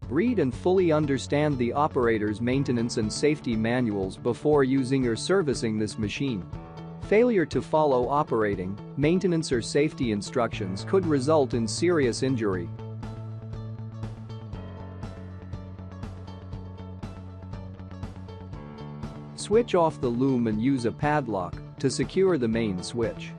Read and fully understand the operator's maintenance and safety manuals before using or servicing this machine. Failure to follow operating, maintenance or safety instructions could result in serious injury. Switch off the loom and use a padlock to secure the main switch.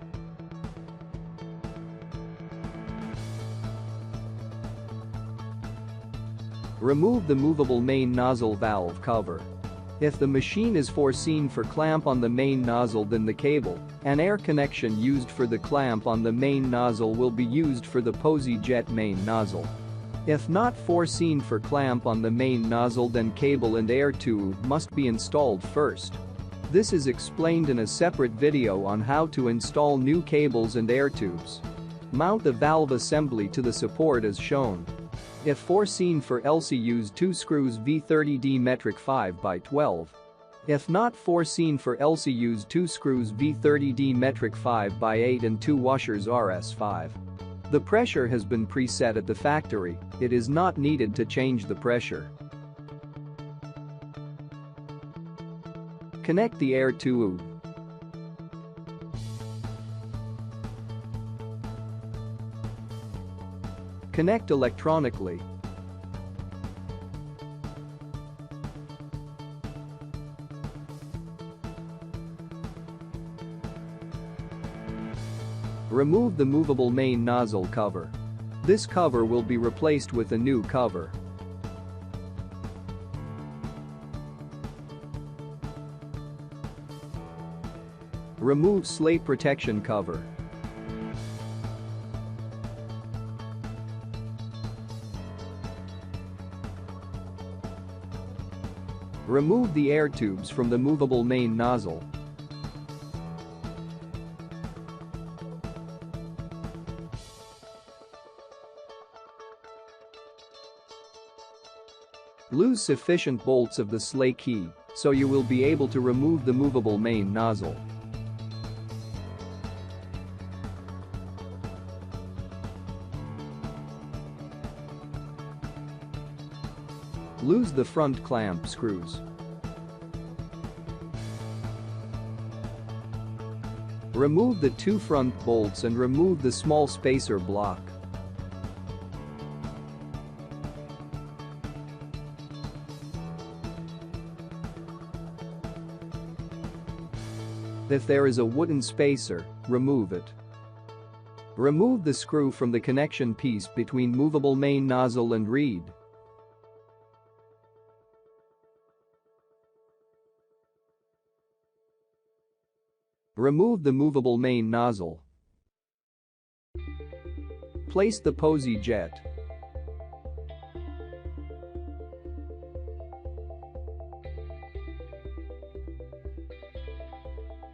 Remove the movable main nozzle valve cover. If the machine is foreseen for clamp on the main nozzle, then the cable and air connection used for the clamp on the main nozzle will be used for the PosiJet main nozzle. If not foreseen for clamp on the main nozzle, then cable and air tube must be installed first. This is explained in a separate video on how to install new cables and air tubes. Mount the valve assembly to the support as shown. If foreseen for LC, use 2 screws V30D metric 5x12. If not foreseen for LC, use 2 screws V30D metric 5x8 and 2 washers RS5. The pressure has been preset at the factory, it is not needed to change the pressure. Connect the air tube. Connect electronically. Remove the movable main nozzle cover. This cover will be replaced with a new cover. Remove slate protection cover. Remove the air tubes from the movable main nozzle. Lose sufficient bolts of the slate key so you will be able to remove the movable main nozzle. Lose the front clamp screws. Remove the 2 front bolts and remove the small spacer block. If there is a wooden spacer, remove it. Remove the screw from the connection piece between movable main nozzle and reed. Remove the movable main nozzle. Place the PosiJet.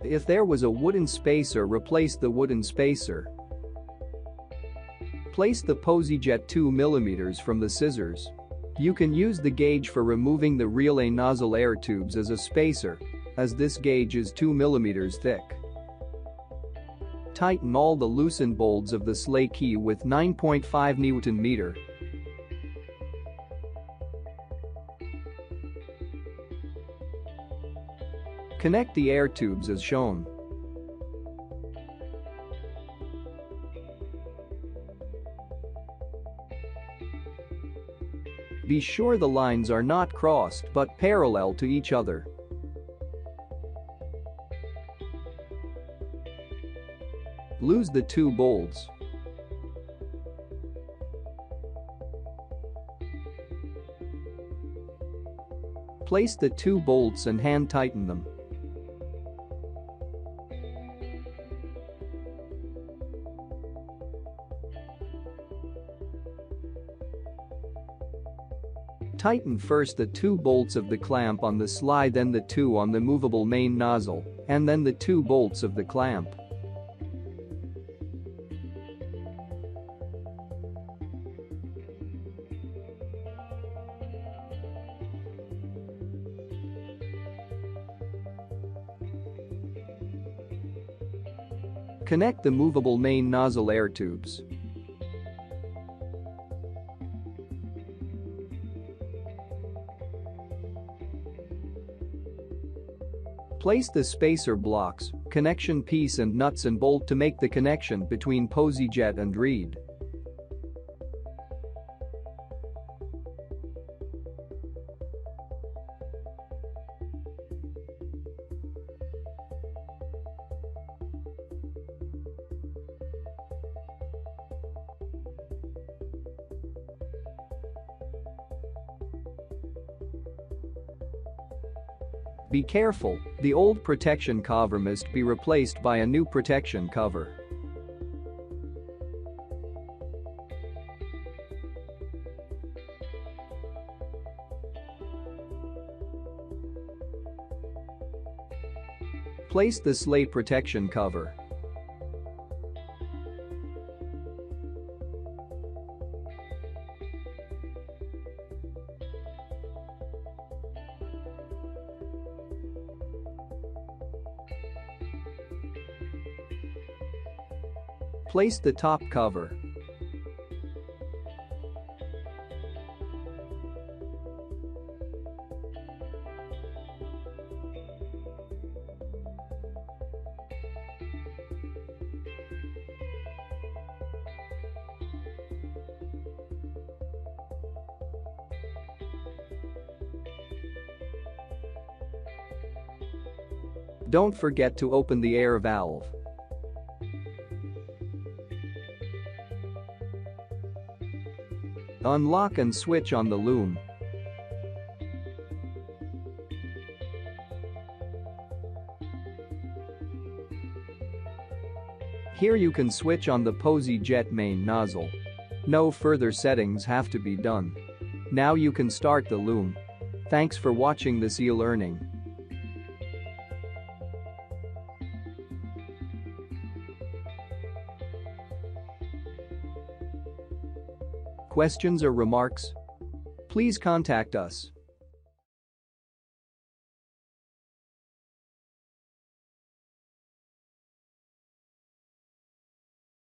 If there was a wooden spacer, replace the wooden spacer. Place the PosiJet 2 mm from the scissors. You can use the gauge for removing the relay nozzle air tubes as a spacer, as this gauge is 2 mm thick. Tighten all the loosened bolts of the slate key with 9.5 Nm. Connect the air tubes as shown. Be sure the lines are not crossed but parallel to each other. Loose the 2 bolts. Place the 2 bolts and hand tighten them. Tighten first the 2 bolts of the clamp on the slide, then the 2 on the movable main nozzle, and then the 2 bolts of the clamp. Connect the movable main nozzle air tubes. Place the spacer blocks, connection piece and nuts and bolt to make the connection between PosiJet and reed. Be careful, the old protection cover must be replaced by a new protection cover. Place the sleigh protection cover. Place the top cover. Don't forget to open the air valve. Unlock and switch on the loom. Here you can switch on the PosiJet main nozzle. No further settings have to be done. Now you can start the loom. Thanks for watching this e-learning. Questions or remarks? Please contact us.